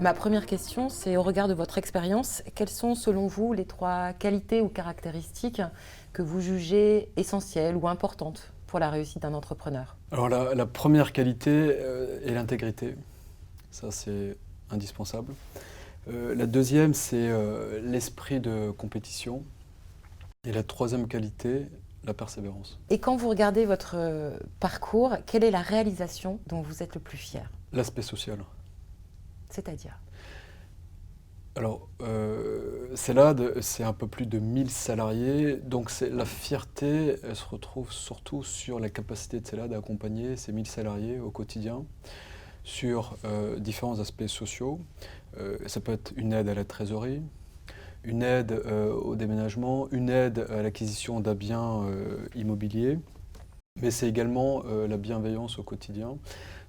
Ma première question, c'est au regard de votre expérience, quelles sont selon vous les 3 qualités ou caractéristiques que vous jugez essentielles ou importantes pour la réussite d'un entrepreneur? Alors la première qualité est l'intégrité. Ça, c'est indispensable. La deuxième, c'est l'esprit de compétition. Et la troisième qualité, la persévérance. Et quand vous regardez votre parcours, quelle est la réalisation dont vous êtes le plus fier? L'aspect social. C'est-à-dire? Alors, CELAD, c'est un peu plus de 1000 salariés, donc la fierté, elle se retrouve surtout sur la capacité de CELAD à accompagner ces 1000 salariés au quotidien sur différents aspects sociaux. Ça peut être une aide à la trésorerie, une aide au déménagement, une aide à l'acquisition d'un bien immobilier, mais c'est également la bienveillance au quotidien.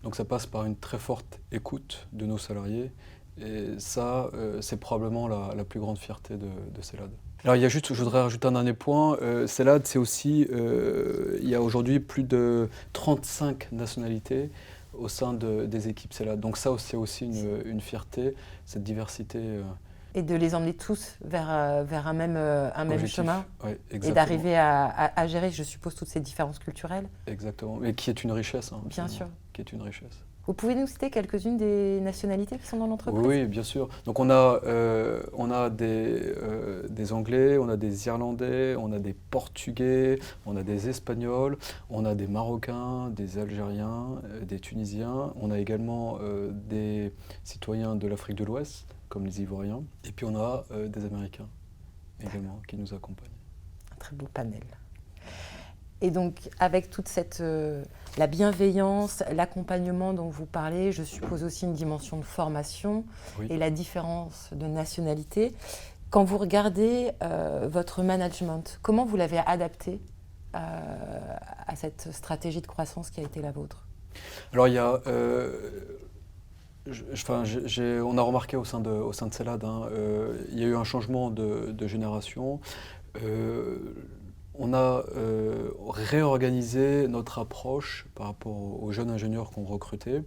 Donc ça passe par une très forte écoute de nos salariés. Et ça, c'est probablement la plus grande fierté de CELAD. Alors je voudrais rajouter un dernier point. CELAD, c'est aussi, il y a aujourd'hui plus de 35 nationalités au sein des équipes CELAD. Donc ça, c'est aussi une fierté, cette diversité. Et de les emmener tous vers un même chemin, ouais, et d'arriver à gérer, je suppose, toutes ces différences culturelles. Exactement, mais qui est une richesse. Hein, bien sûr. Qui est une richesse. Vous pouvez nous citer quelques-unes des nationalités qui sont dans l'entreprise? Oui, bien sûr. Donc on a des Anglais, on a des Irlandais, on a des Portugais, on a des Espagnols, on a des Marocains, des Algériens, des Tunisiens. On a également des citoyens de l'Afrique de l'Ouest, comme les Ivoiriens. Et puis on a des Américains également qui nous accompagnent. Un très beau panel. Et donc, avec toute la bienveillance, l'accompagnement dont vous parlez, je suppose aussi une dimension de formation, oui, et la différence de nationalité. Quand vous regardez votre management, comment vous l'avez adapté à cette stratégie de croissance qui a été la vôtre? Alors, il y a... on a remarqué au sein de CELAD, il y a eu un changement de génération. On a réorganisé notre approche par rapport aux jeunes ingénieurs qu'on recrutait,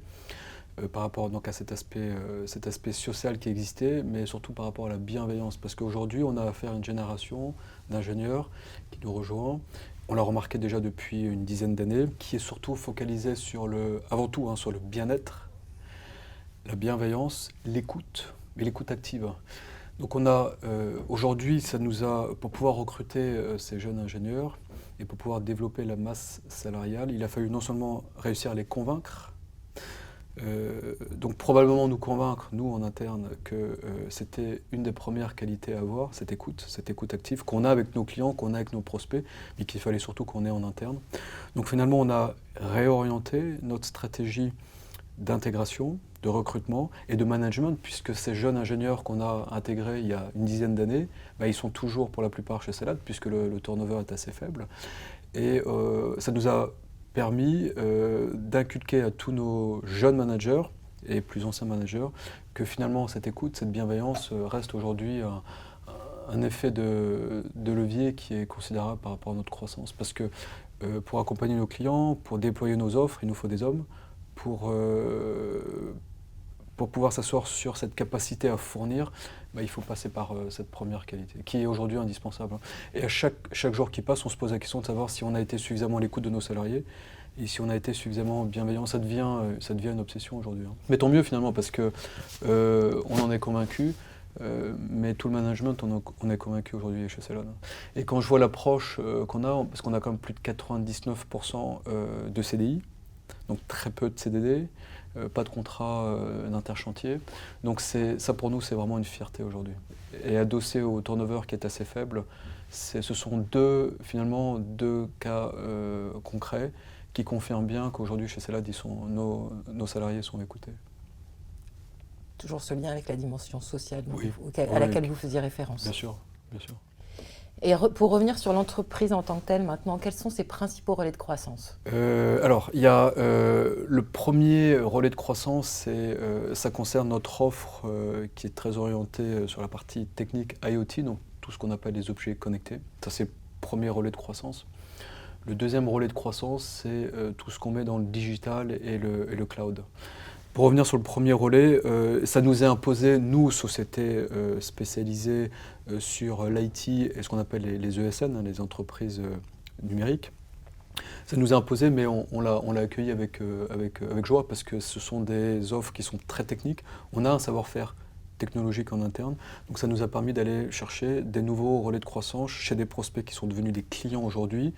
par rapport donc à cet aspect social qui existait, mais surtout par rapport à la bienveillance. Parce qu'aujourd'hui, on a affaire à une génération d'ingénieurs qui nous rejoint. On l'a remarqué déjà depuis une dizaine d'années, qui est surtout focalisée avant tout sur le bien-être, la bienveillance, l'écoute, mais l'écoute active. Donc on a aujourd'hui, pour pouvoir recruter ces jeunes ingénieurs et pour pouvoir développer la masse salariale, il a fallu non seulement réussir à les convaincre, donc probablement nous convaincre, nous en interne, que c'était une des premières qualités à avoir, cette écoute active qu'on a avec nos clients, qu'on a avec nos prospects, mais qu'il fallait surtout qu'on ait en interne. Donc finalement on a réorienté notre stratégie d'intégration, de recrutement et de management, puisque ces jeunes ingénieurs qu'on a intégrés il y a une dizaine d'années, ils sont toujours pour la plupart chez CELAD, puisque le turnover est assez faible. Et ça nous a permis d'inculquer à tous nos jeunes managers et plus anciens managers que finalement cette écoute, cette bienveillance reste aujourd'hui un effet de levier qui est considérable par rapport à notre croissance. Parce que pour accompagner nos clients, pour déployer nos offres, il nous faut des hommes. Pour pouvoir s'asseoir sur cette capacité à fournir, il faut passer par cette première qualité, qui est aujourd'hui indispensable. Et à chaque jour qui passe, on se pose la question de savoir si on a été suffisamment à l'écoute de nos salariés, et si on a été suffisamment bienveillant. Ça devient une obsession aujourd'hui. Mais tant mieux finalement, parce que on en est convaincu, mais tout le management, on est convaincu aujourd'hui chez CELAD. Et quand je vois l'approche qu'on a, parce qu'on a quand même plus de 99% de CDI, donc très peu de CDD, pas de contrat d'interchantier. Donc ça pour nous, c'est vraiment une fierté aujourd'hui. Et adossé au turnover qui est assez faible, ce sont finalement deux cas concrets qui confirment bien qu'aujourd'hui chez CELAD, nos salariés sont écoutés. Toujours ce lien avec la dimension sociale oui, à laquelle vous faisiez référence. Bien sûr, bien sûr. Et pour revenir sur l'entreprise en tant que telle maintenant, quels sont ses principaux relais de croissance? Alors, il y a le premier relais de croissance, ça concerne notre offre qui est très orientée sur la partie technique IoT, donc tout ce qu'on appelle les objets connectés. Ça, c'est le premier relais de croissance. Le deuxième relais de croissance, c'est tout ce qu'on met dans le digital et le cloud. Pour revenir sur le premier relais, ça nous est imposé, nous, sociétés spécialisées sur l'IT et ce qu'on appelle les ESN, hein, les entreprises numériques. Ça nous est imposé, mais on l'a accueilli avec joie parce que ce sont des offres qui sont très techniques. On a un savoir-faire technologique en interne, donc ça nous a permis d'aller chercher des nouveaux relais de croissance chez des prospects qui sont devenus des clients aujourd'hui.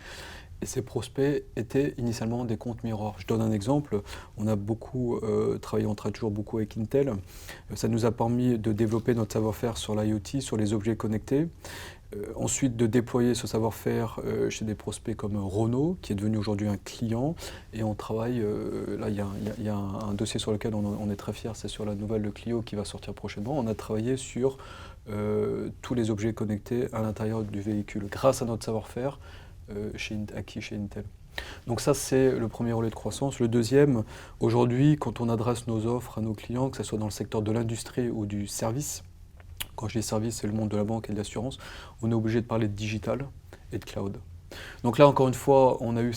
Et ces prospects étaient initialement des comptes miroirs. Je donne un exemple, on a beaucoup travaillé, on travaille toujours beaucoup avec Intel. Ça nous a permis de développer notre savoir-faire sur l'IoT, sur les objets connectés. Ensuite, de déployer ce savoir-faire chez des prospects comme Renault, qui est devenu aujourd'hui un client. Et on travaille, là il y a un dossier sur lequel on est très fiers, c'est sur la nouvelle Clio qui va sortir prochainement. On a travaillé sur tous les objets connectés à l'intérieur du véhicule, grâce à notre savoir-faire acquis chez Intel. Donc ça, c'est le premier relais de croissance. Le deuxième, aujourd'hui, quand on adresse nos offres à nos clients, que ce soit dans le secteur de l'industrie ou du service, quand je dis service, c'est le monde de la banque et de l'assurance, on est obligé de parler de digital et de cloud. Donc là, encore une fois, on a eu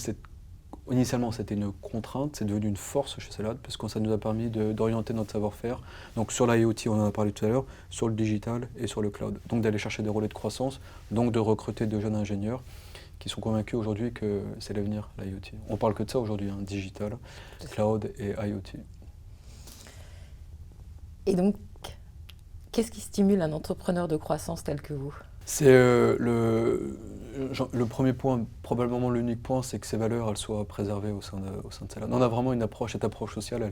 initialement, c'était une contrainte, c'est devenu une force chez Celad, parce que ça nous a permis d'orienter notre savoir-faire. Donc sur l'IoT, on en a parlé tout à l'heure, sur le digital et sur le cloud. Donc d'aller chercher des relais de croissance, donc de recruter de jeunes ingénieurs qui sont convaincus aujourd'hui que c'est l'avenir, l'IoT. On parle que de ça aujourd'hui, hein, digital, cloud et IoT. Et donc, qu'est-ce qui stimule un entrepreneur de croissance tel que vous? C'est le premier point, probablement l'unique point, c'est que ces valeurs elles soient préservées au sein de Celad. On a vraiment une approche, cette approche sociale,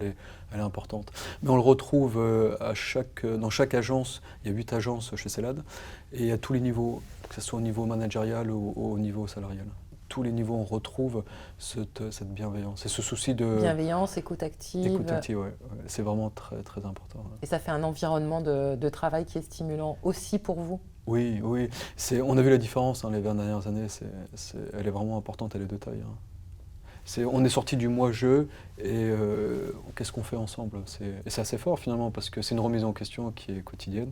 elle est importante. Mais on le retrouve dans chaque agence, il y a 8 agences chez Celad, et à tous les niveaux, que ce soit au niveau managérial ou au niveau salarial. Tous les niveaux, on retrouve cette bienveillance et ce souci de... Bienveillance, écoute active. Écoute active, ouais. C'est vraiment très, très important. Ouais. Et ça fait un environnement de travail qui est stimulant aussi pour vous? Oui, oui. On a vu la différence les 20 dernières années. Elle est vraiment importante, elle est de taille. Hein. On est sorti du moi-je et qu'est-ce qu'on fait ensemble? Et c'est assez fort finalement parce que c'est une remise en question qui est quotidienne.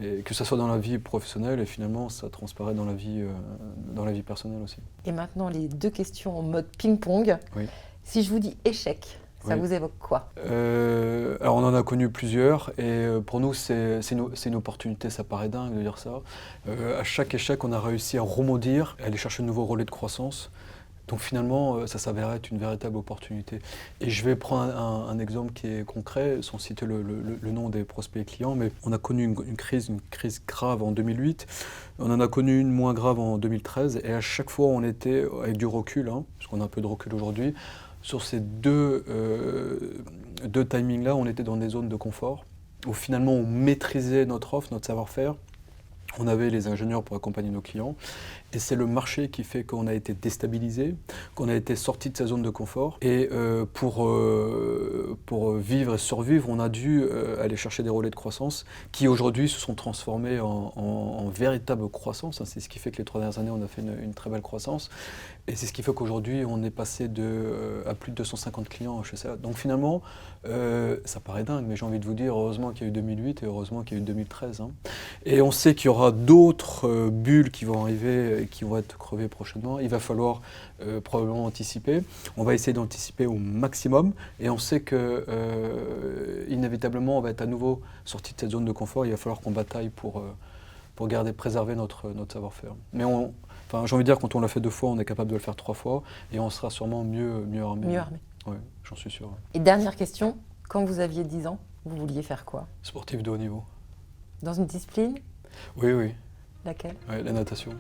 Et que ça soit dans la vie professionnelle et finalement ça transparaît dans la vie personnelle aussi. Et maintenant les 2 questions en mode ping-pong. Oui. Si je vous dis échec, ça vous évoque quoi? Alors on en a connu plusieurs et pour nous c'est une opportunité, ça paraît dingue de dire ça. À chaque échec on a réussi à rebondir, à aller chercher de nouveaux relais de croissance. Donc finalement, ça s'avérait être une véritable opportunité. Et je vais prendre un exemple qui est concret, sans citer le nom des prospects et clients, mais on a connu une crise grave en 2008, on en a connu une moins grave en 2013, et à chaque fois on était avec du recul, hein, parce qu'on a un peu de recul aujourd'hui, sur ces deux timings-là, on était dans des zones de confort, où finalement on maîtrisait notre offre, notre savoir-faire, on avait les ingénieurs pour accompagner nos clients. Et c'est le marché qui fait qu'on a été déstabilisé, qu'on a été sorti de sa zone de confort. Et pour vivre et survivre, on a dû aller chercher des relais de croissance qui aujourd'hui se sont transformés en véritable croissance. C'est ce qui fait que les 3 dernières années, on a fait une très belle croissance. Et c'est ce qui fait qu'aujourd'hui, on est passé à plus de 250 clients chez Celad. Donc finalement, ça paraît dingue, mais j'ai envie de vous dire, heureusement qu'il y a eu 2008 et heureusement qu'il y a eu 2013. Hein. Et on sait qu'il y aura d'autres bulles qui vont arriver et qui vont être crevées prochainement. Il va falloir probablement anticiper. On va essayer d'anticiper au maximum. Et on sait que inévitablement, on va être à nouveau sorti de cette zone de confort. Il va falloir qu'on bataille pour préserver notre savoir-faire. Mais j'ai envie de dire, quand on l'a fait 2 fois, on est capable de le faire 3 fois et on sera sûrement mieux armé. Mieux armé. Oui, j'en suis sûr. Et dernière question, quand vous aviez 10 ans, vous vouliez faire quoi? Sportif de haut niveau. Dans une discipline? Oui. Laquelle? Ouais, la natation.